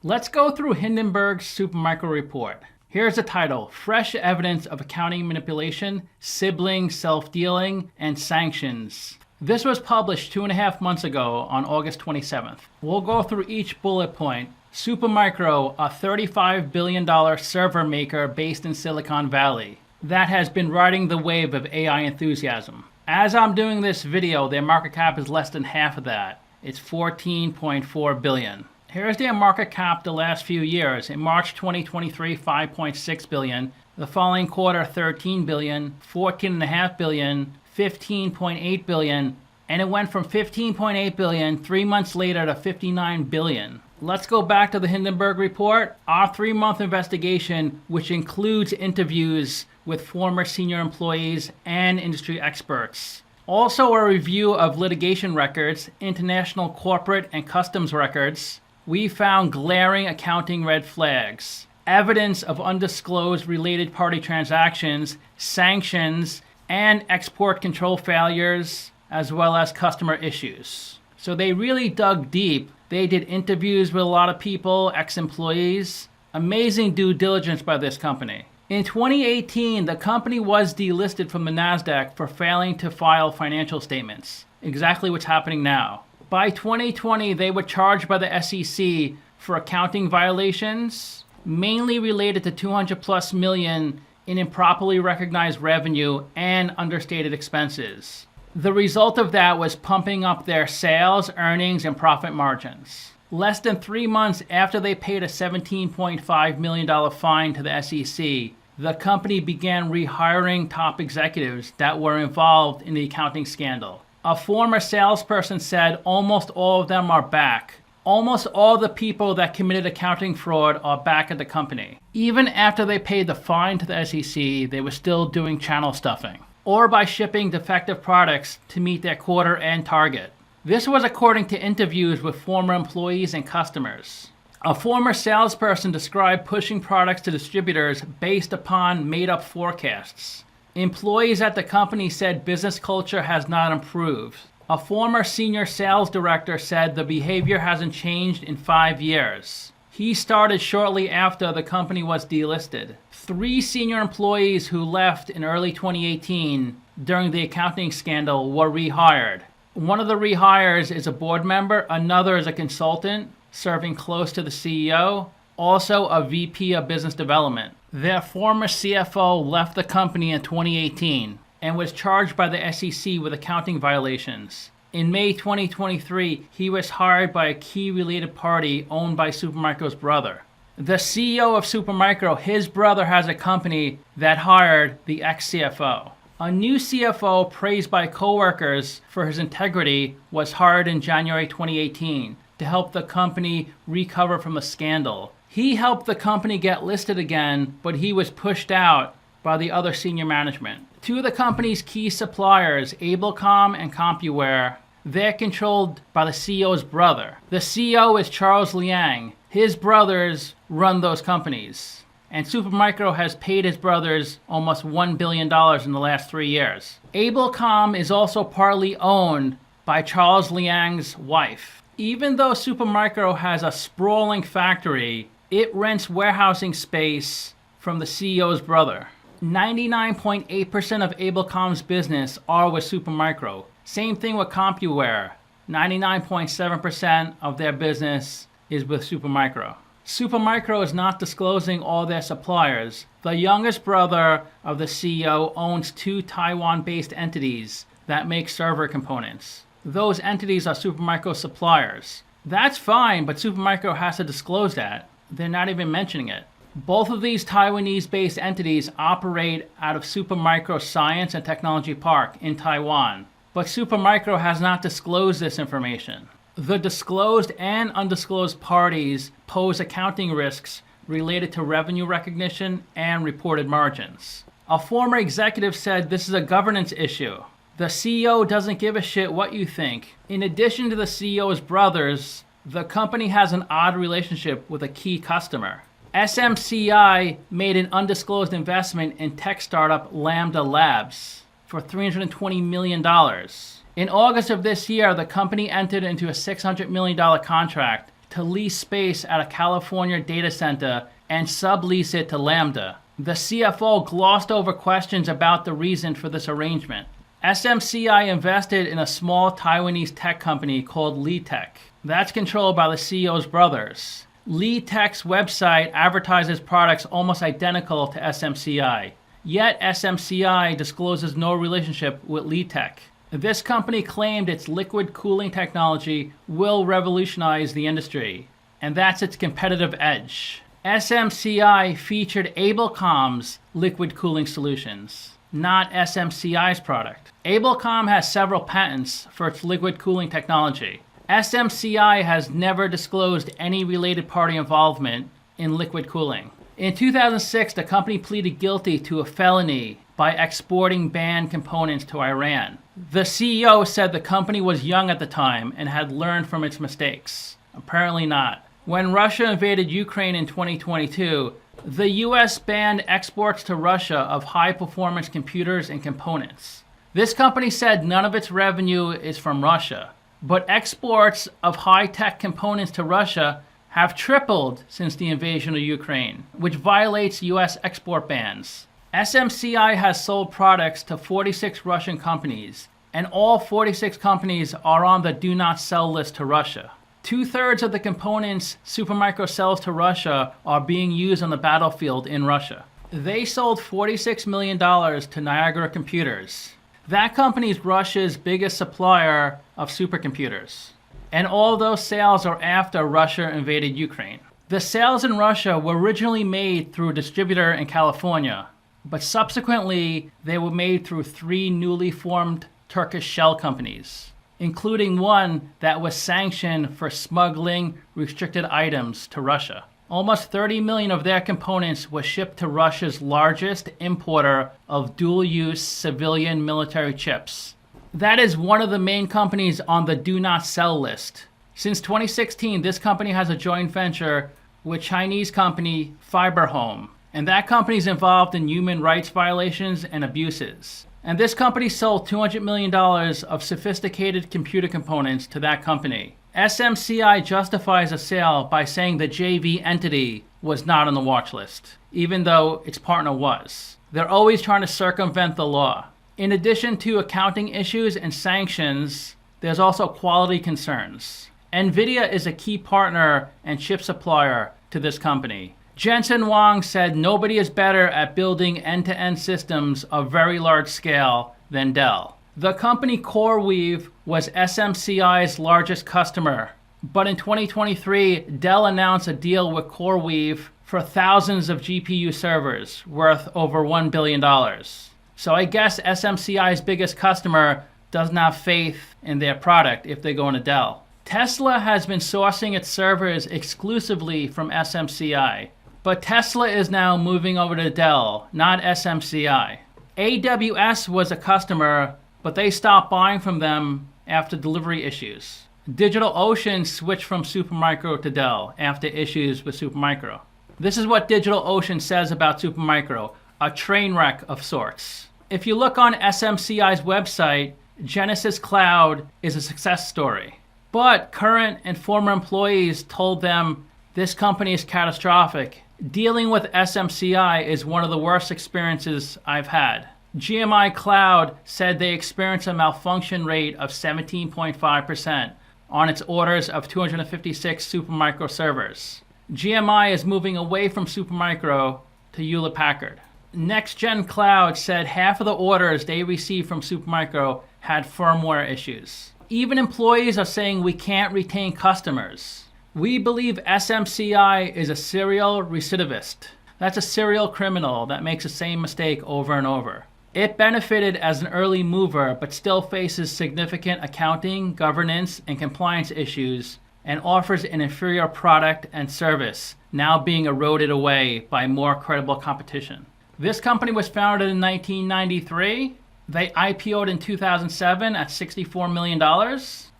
Let's go through Hindenburg's Supermicro report. Here's the title: Fresh Evidence of Accounting Manipulation, Sibling Self-Dealing, and Sanctions. This was published 2.5 months ago on August 27th. We'll go through each bullet point. Supermicro, a $35 billion server maker based in Silicon Valley that has been riding the wave of AI enthusiasm. As I'm doing this video, their market cap is less than half of that. It's $14.4 billion. Here's their market cap the last few years. In March 2023, $5.6 billion. The following quarter, $13 billion, $14.5 billion, $15.8 billion, and it went from $15.8 billion 3 months later to $59 billion. Let's go back to the Hindenburg report. Our 3-month investigation, which includes interviews with former senior employees and industry experts. Also a review of litigation records, international corporate and customs records. We found glaring accounting red flags, evidence of undisclosed related party transactions, sanctions, and export control failures, as well as customer issues. So they really dug deep. They did interviews with a lot of people, ex-employees. Amazing due diligence by this company. In 2018, the company was delisted from the NASDAQ for failing to file financial statements. Exactly what's happening now. By 2020, they were charged by the SEC for accounting violations, mainly related to $200+ million in improperly recognized revenue and understated expenses. The result of that was pumping up their sales, earnings, and profit margins. Less than 3 months after they paid a $17.5 million fine to the SEC, the company began rehiring top executives that were involved in the accounting scandal. A former salesperson said almost all of them are back. Almost all the people that committed accounting fraud are back at the company. Even after they paid the fine to the SEC, they were still doing channel stuffing, or by shipping defective products to meet their quarter-end target. This was according to interviews with former employees and customers. A former salesperson described pushing products to distributors based upon made-up forecasts. Employees at the company said business culture has not improved. A former senior sales director said the behavior hasn't changed in 5 years. He started shortly after the company was delisted. 3 senior employees who left in early 2018 during the accounting scandal were rehired. One of the rehires is a board member, another is a consultant serving close to the CEO, also a VP of business development. Their former CFO left the company in 2018 and was charged by the SEC with accounting violations. In May 2023, he was hired by a key related party owned by Supermicro's brother. The CEO of Supermicro, his brother has a company that hired the ex-CFO. A new CFO, praised by coworkers for his integrity, was hired in January 2018 to help the company recover from a scandal. He helped the company get listed again, but he was pushed out by the other senior management. 2 of the company's key suppliers, Abelcom and CompuWare, they're controlled by the CEO's brother. The CEO is Charles Liang. His brothers run those companies. And Supermicro has paid his brothers almost $1 billion in the last 3 years. Abelcom is also partly owned by Charles Liang's wife. Even though Supermicro has a sprawling factory, it rents warehousing space from the CEO's brother. 99.8% of Abelcom's business are with Supermicro. Same thing with CompuWare. 99.7% of their business is with Supermicro. Supermicro is not disclosing all their suppliers. The youngest brother of the CEO owns 2 Taiwan-based entities that make server components. Those entities are Supermicro suppliers. That's fine, but Supermicro has to disclose that. They're not even mentioning it. Both of these Taiwanese-based entities operate out of Supermicro Science and Technology Park in Taiwan, but Supermicro has not disclosed this information. The disclosed and undisclosed parties pose accounting risks related to revenue recognition and reported margins. A former executive said this is a governance issue. The CEO doesn't give a shit what you think. In addition to the CEO's brothers, the company has an odd relationship with a key customer. SMCI made an undisclosed investment in tech startup Lambda Labs for $320 million. In August of this year, the company entered into a $600 million contract to lease space at a California data center and sublease it to Lambda. The CFO glossed over questions about the reason for this arrangement. SMCI invested in a small Taiwanese tech company called LeTech. That's controlled by the CEO's brothers. LeTech's website advertises products almost identical to SMCI. Yet SMCI discloses no relationship with LeTech. This company claimed its liquid cooling technology will revolutionize the industry, and that's its competitive edge. SMCI featured Abelcom's liquid cooling solutions, not SMCI's product. Abelcom has several patents for its liquid cooling technology. SMCI has never disclosed any related party involvement in liquid cooling. In 2006, the company pleaded guilty to a felony by exporting banned components to Iran. The CEO said the company was young at the time and had learned from its mistakes. Apparently not. When Russia invaded Ukraine in 2022, the US banned exports to Russia of high-performance computers and components. This company said none of its revenue is from Russia, but exports of high-tech components to Russia have tripled since the invasion of Ukraine, which violates US export bans. SMCI has sold products to 46 Russian companies, and all 46 companies are on the do not sell list to Russia. 2/3 of the components Supermicro sells to Russia are being used on the battlefield in Russia. They sold $46 million to Niagara Computers. That company is Russia's biggest supplier of supercomputers. And all those sales are after Russia invaded Ukraine. The sales in Russia were originally made through a distributor in California, but subsequently they were made through 3 newly formed Turkish shell companies, including one that was sanctioned for smuggling restricted items to Russia. Almost 30 million of their components were shipped to Russia's largest importer of dual-use civilian military chips. That is one of the main companies on the do not sell list. Since 2016, this company has a joint venture with Chinese company FiberHome, and that company is involved in human rights violations and abuses. And this company sold $200 million of sophisticated computer components to that company. SMCI justifies a sale by saying the JV entity was not on the watch list, even though its partner was. They're always trying to circumvent the law. In addition to accounting issues and sanctions, there's also quality concerns. NVIDIA is a key partner and chip supplier to this company. Jensen Huang said nobody is better at building end-to-end systems of very large scale than Dell. The company CoreWeave was SMCI's largest customer, but in 2023, Dell announced a deal with CoreWeave for thousands of GPU servers worth over $1 billion. So I guess SMCI's biggest customer doesn't have faith in their product if they go into Dell. Tesla has been sourcing its servers exclusively from SMCI, but Tesla is now moving over to Dell, not SMCI. AWS was a customer, but they stopped buying from them after delivery issues. DigitalOcean switched from Supermicro to Dell after issues with Supermicro. This is what DigitalOcean says about Supermicro, a train wreck of sorts. If you look on SMCI's website, Genesis Cloud is a success story. But current and former employees told them this company is catastrophic. Dealing with SMCI is one of the worst experiences I've had. GMI Cloud said they experienced a malfunction rate of 17.5% on its orders of 256 Supermicro servers. GMI is moving away from Supermicro to Hewlett-Packard. NextGen Cloud said half of the orders they received from Supermicro had firmware issues. Even employees are saying we can't retain customers. We believe SMCI is a serial recidivist. That's a serial criminal that makes the same mistake over and over. It benefited as an early mover, but still faces significant accounting, governance, and compliance issues, and offers an inferior product and service, now being eroded away by more credible competition. This company was founded in 1993. They IPO'd in 2007 at $64 million.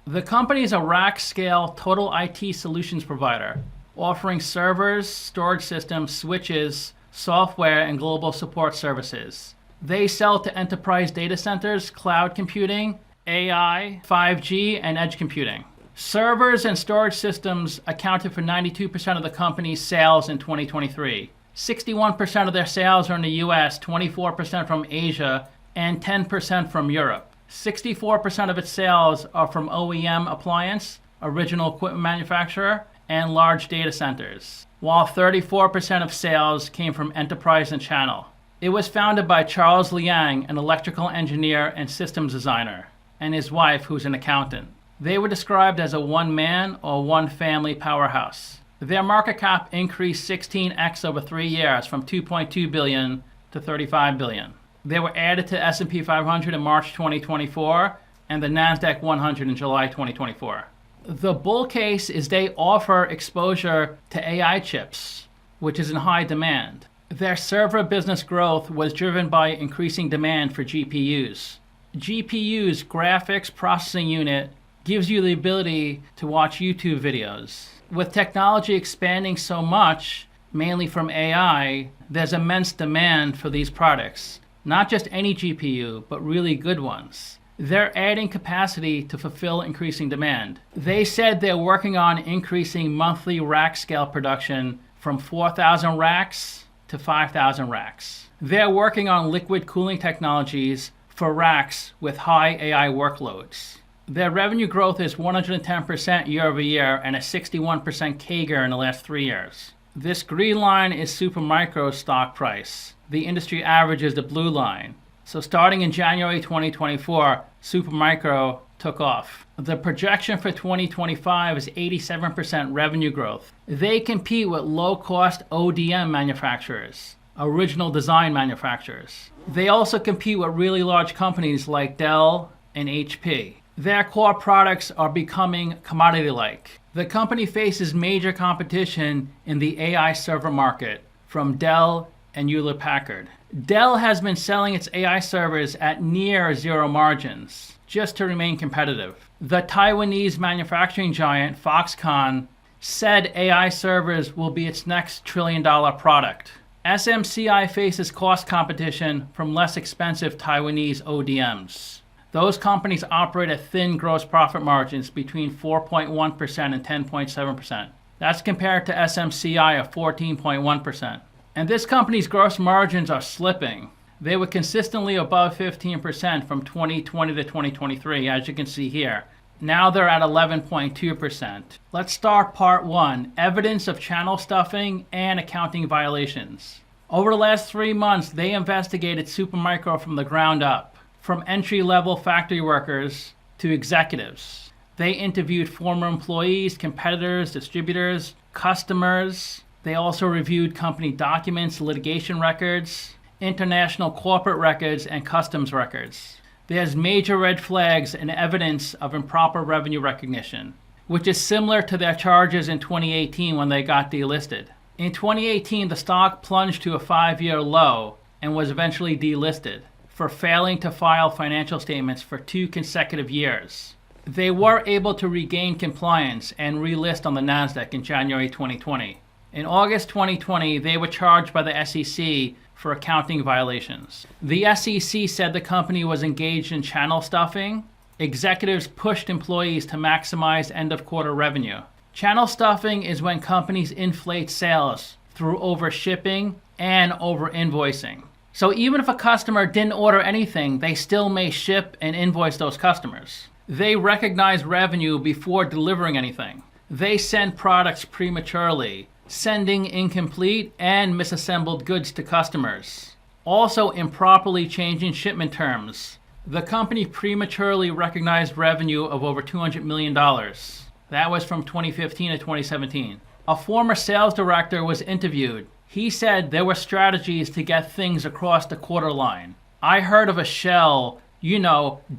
The company is a rack-scale total IT solutions provider, offering servers, storage systems, switches, software, and global support services. They sell to enterprise data centers, cloud computing, AI, 5G, and edge computing. Servers and storage systems accounted for 92% of the company's sales in 2023. 61% of their sales are in the US, 24% from Asia, and 10% from Europe. 64% of its sales are from OEM appliance, original equipment manufacturer, and large data centers, while 34% of sales came from enterprise and channel. It was founded by Charles Liang, an electrical engineer and systems designer, and his wife, who's an accountant. They were described as a one-man or one-family powerhouse. Their market cap increased 16x over 3 years from $2.2 billion to $35 billion. They were added to S&P 500 in March 2024 and the NASDAQ 100 in July 2024. The bull case is they offer exposure to AI chips, which is in high demand. Their server business growth was driven by increasing demand for GPUs. GPUs, graphics processing unit, gives you the ability to watch YouTube videos. With technology expanding so much, mainly from AI, there's immense demand for these products. Not just any GPU, but really good ones. They're adding capacity to fulfill increasing demand. They said they're working on increasing monthly rack scale production from 4,000 racks to 5,000 racks. They're working on liquid cooling technologies for racks with high AI workloads. Their revenue growth is 110% year over year and a 61% CAGR in the last 3 years. This green line is Supermicro's stock price. The industry average is the blue line. So starting in January 2024, Supermicro took off. The projection for 2025 is 87% revenue growth. They compete with low-cost ODM manufacturers, original design manufacturers. They also compete with really large companies like Dell and HP. Their core products are becoming commodity-like. The company faces major competition in the AI server market from Dell and Hewlett-Packard. Dell has been selling its AI servers at near zero margins, just to remain competitive. The Taiwanese manufacturing giant Foxconn said AI servers will be its next trillion-dollar product. SMCI faces cost competition from less expensive Taiwanese ODMs. Those companies operate at thin gross profit margins between 4.1% and 10.7%. That's compared to SMCI of 14.1%. And this company's gross margins are slipping. They were consistently above 15% from 2020 to 2023, as you can see here. Now they're at 11.2%. Let's start part 1, evidence of channel stuffing and accounting violations. Over the last 3 months, they investigated Supermicro from the ground up. From entry-level factory workers to executives. They interviewed former employees, competitors, distributors, customers. They also reviewed company documents, litigation records, international corporate records, and customs records. There's major red flags and evidence of improper revenue recognition, which is similar to their charges in 2018 when they got delisted. In 2018, the stock plunged to a 5-year low and was eventually delisted for failing to file financial statements for 2 consecutive years. They were able to regain compliance and relist on the NASDAQ in January 2020. In August 2020, they were charged by the SEC for accounting violations. The SEC said the company was engaged in channel stuffing. Executives pushed employees to maximize end-of-quarter revenue. Channel stuffing is when companies inflate sales through over-shipping and over-invoicing. So even if a customer didn't order anything, they still may ship and invoice those customers. They recognize revenue before delivering anything. They send products prematurely, sending incomplete and misassembled goods to customers. Also improperly changing shipment terms. The company prematurely recognized revenue of over $200 million. That was from 2015 to 2017. A former sales director was interviewed. He said there were strategies to get things across the quarter line. I heard of a shell,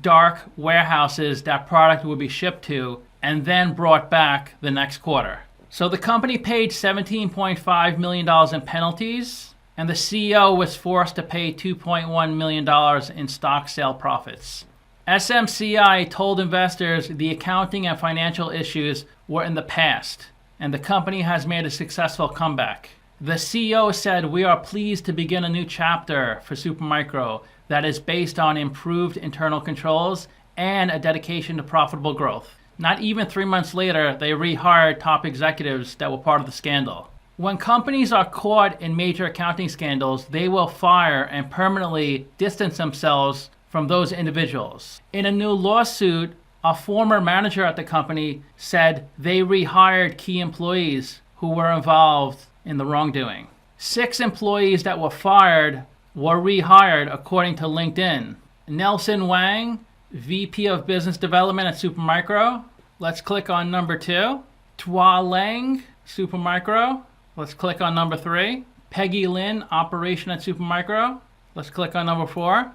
dark warehouses that product would be shipped to and then brought back the next quarter. So the company paid $17.5 million in penalties, and the CEO was forced to pay $2.1 million in stock sale profits. SMCI told investors the accounting and financial issues were in the past, and the company has made a successful comeback. The CEO said, "We are pleased to begin a new chapter for Supermicro that is based on improved internal controls and a dedication to profitable growth. Not even 3 months later, they rehired top executives that were part of the scandal. When companies are caught in major accounting scandals, they will fire and permanently distance themselves from those individuals. In a new lawsuit, a former manager at the company said they rehired key employees who were involved in the wrongdoing. 6 employees that were fired were rehired according to LinkedIn. Nelson Wang, VP of Business Development at Supermicro. Let's click on number 2. Tua Leng, Supermicro. Let's click on number 3. Peggy Lin, Operation at Supermicro. Let's click on number 4.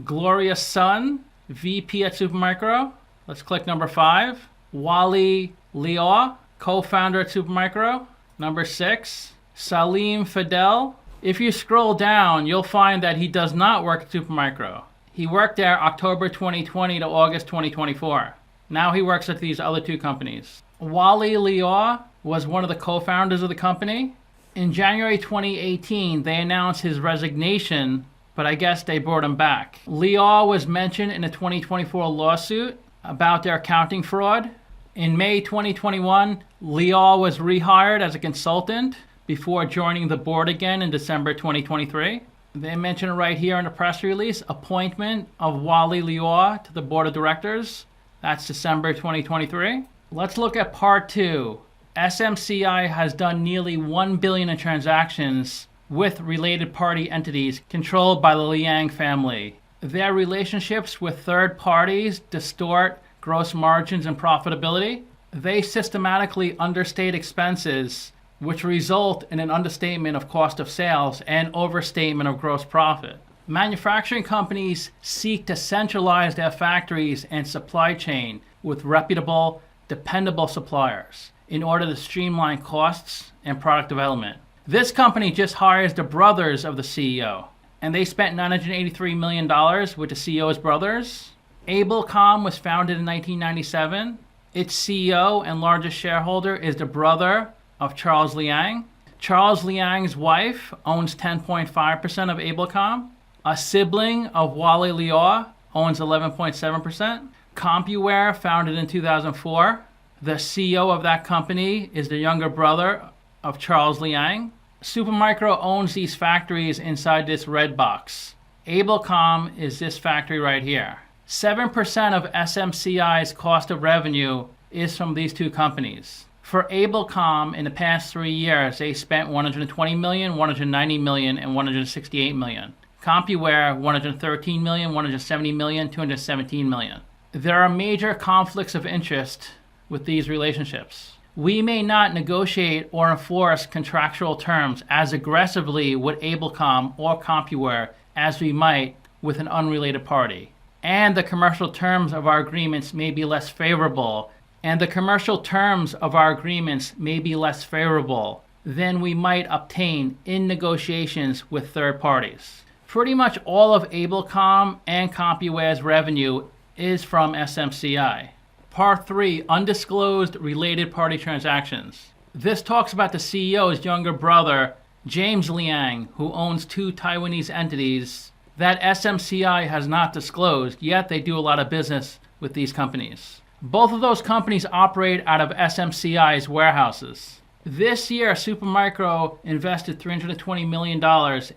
Gloria Sun, VP at Supermicro. Let's click number 5. Wally Liao, co-founder at Supermicro. Number 6. Salim Fidel. If you scroll down, you'll find that he does not work at Supermicro. He worked there October 2020 to August 2024. Now he works at these other 2 companies. Wally Liao was one of the co-founders of the company. In January 2018, they announced his resignation, but I guess they brought him back. Liao was mentioned in a 2024 lawsuit about their accounting fraud. In May 2021, Liao was rehired as a consultant before joining the board again in December 2023. They mention it right here in the press release, appointment of Wally Liao to the board of directors. That's December 2023. Let's look at part 2. SMCI has done nearly $1 billion in transactions with related party entities controlled by the Liang family. Their relationships with third parties distort gross margins and profitability. They systematically understate expenses, which result in an understatement of cost of sales and overstatement of gross profit. Manufacturing companies seek to centralize their factories and supply chain with reputable, dependable suppliers in order to streamline costs and product development. This company just hires the brothers of the CEO, and they spent $983 million with the CEO's brothers. Abelcom was founded in 1997. Its CEO and largest shareholder is the brother of Charles Liang. Charles Liang's wife owns 10.5% of Abelcom. A sibling of Wally Liao owns 11.7%. CompuWare, founded in 2004. The CEO of that company is the younger brother of Charles Liang. Supermicro owns these factories inside this red box. Abelcom is this factory right here. 7% of SMCI's cost of revenue is from these 2 companies. For Abelcom, in the past 3 years, they spent $120 million, $190 million, and $168 million. CompuWare, $113 million, $170 million, $217 million. There are major conflicts of interest with these relationships. We may not negotiate or enforce contractual terms as aggressively with Abelcom or CompuWare as we might with an unrelated party. And the commercial terms of our agreements may be less favorable than we might obtain in negotiations with third parties. Pretty much all of Abelcom and CompuWare's revenue is from SMCI. Part 3, undisclosed related party transactions. This talks about the CEO's younger brother, James Liang, who owns 2 Taiwanese entities that SMCI has not disclosed, yet they do a lot of business with these companies. Both of those companies operate out of SMCI's warehouses. This year, Supermicro invested $320 million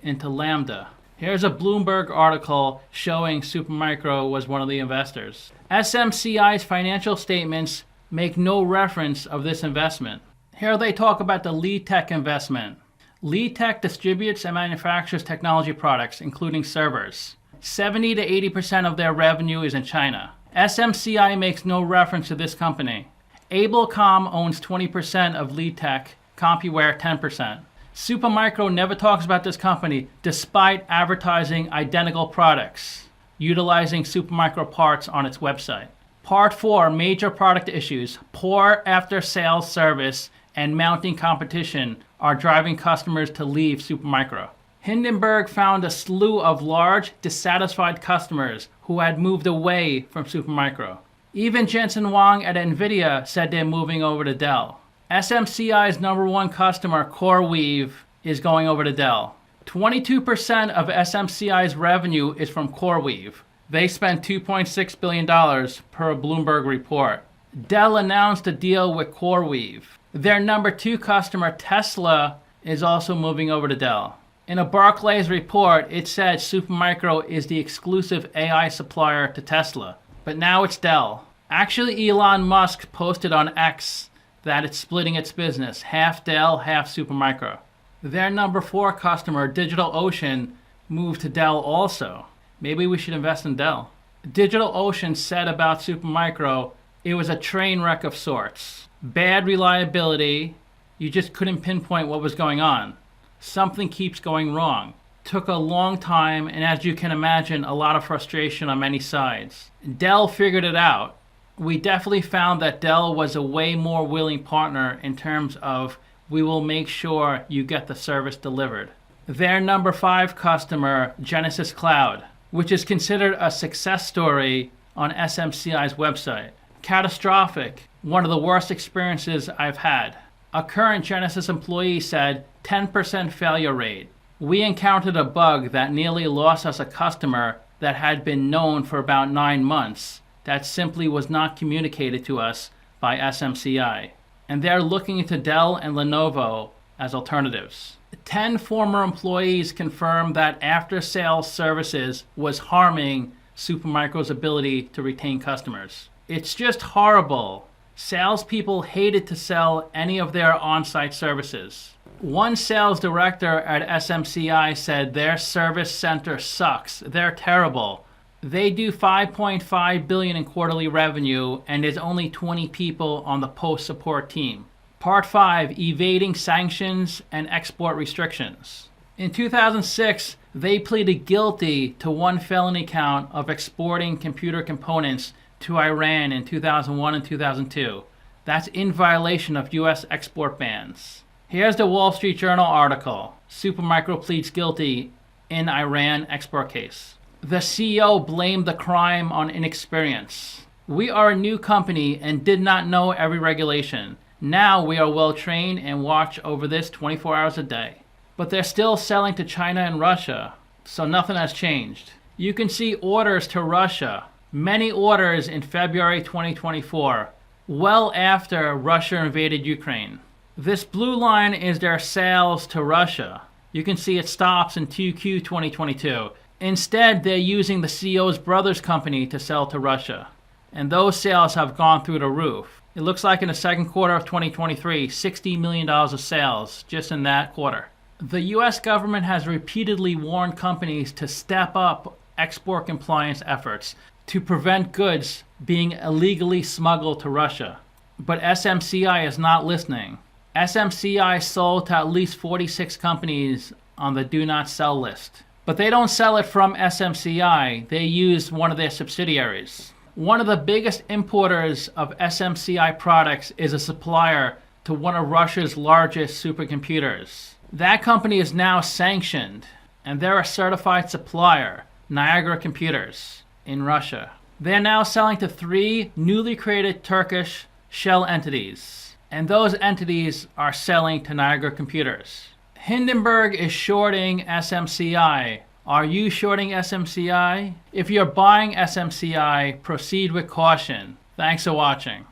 into Lambda. Here's a Bloomberg article showing Supermicro was one of the investors. SMCI's financial statements make no reference of this investment. Here they talk about the LeadTech investment. LeadTech distributes and manufactures technology products, including servers. 70 to 80% of their revenue is in China. SMCI makes no reference to this company. Abelcom owns 20% of LeadTech, CompuWare 10%. Supermicro never talks about this company despite advertising identical products, utilizing Supermicro parts on its website. Part 4, major product issues. Poor after-sales service and mounting competition are driving customers to leave Supermicro. Hindenburg found a slew of large, dissatisfied customers who had moved away from Supermicro. Even Jensen Huang at NVIDIA said they're moving over to Dell. SMCI's number 1 customer, CoreWeave, is going over to Dell. 22% of SMCI's revenue is from CoreWeave. They spent $2.6 billion per Bloomberg report. Dell announced a deal with CoreWeave. Their number 2 customer, Tesla, is also moving over to Dell. In a Barclays report, it said Supermicro is the exclusive AI supplier to Tesla, but now it's Dell. Actually, Elon Musk posted on X that it's splitting its business, half Dell, half Supermicro. Their number 4 customer, DigitalOcean, moved to Dell also. Maybe we should invest in Dell. DigitalOcean said about Supermicro, it was a train wreck of sorts. Bad reliability, you just couldn't pinpoint what was going on. Something keeps going wrong. Took a long time, and as you can imagine, a lot of frustration on many sides. Dell figured it out. We definitely found that Dell was a way more willing partner in terms of we will make sure you get the service delivered. Their number 5 customer, Genesis Cloud, which is considered a success story on SMCI's website. Catastrophic, one of the worst experiences I've had. A current Genesis employee said 10% failure rate. We encountered a bug that nearly lost us a customer that had been known for about 9 months that simply was not communicated to us by SMCI. And they're looking into Dell and Lenovo as alternatives. 10 former employees confirmed that after-sales services was harming Supermicro's ability to retain customers. It's just horrible. Salespeople hated to sell any of their on-site services. One sales director at SMCI said their service center sucks. They're terrible. They do $5.5 billion in quarterly revenue, and there's only 20 people on the post-support team. Part 5, evading sanctions and export restrictions. In 2006, they pleaded guilty to 1 felony count of exporting computer components to Iran in 2001 and 2002. That's in violation of U.S. export bans. Here's the Wall Street Journal article. Supermicro pleads guilty in Iran export case. The CEO blamed the crime on inexperience. We are a new company and did not know every regulation. Now we are well trained and watch over this 24 hours a day. But they're still selling to China and Russia, so nothing has changed. You can see orders to Russia. Many orders in February 2024, well after Russia invaded Ukraine. This blue line is their sales to Russia. You can see it stops in 2Q 2022. Instead, they're using the CEO's brother's company to sell to Russia. And those sales have gone through the roof. It looks like in the second quarter of 2023, $60 million of sales just in that quarter. The US government has repeatedly warned companies to step up export compliance efforts to prevent goods being illegally smuggled to Russia. But SMCI is not listening. SMCI sold to at least 46 companies on the do not sell list. But they don't sell it from SMCI, they use one of their subsidiaries. One of the biggest importers of SMCI products is a supplier to one of Russia's largest supercomputers. That company is now sanctioned, and they're a certified supplier, Niagara Computers, in Russia. They're now selling to 3 newly created Turkish shell entities, and those entities are selling to Niagara Computers. Hindenburg is shorting SMCI. Are you shorting SMCI? If you're buying SMCI, proceed with caution. Thanks for watching.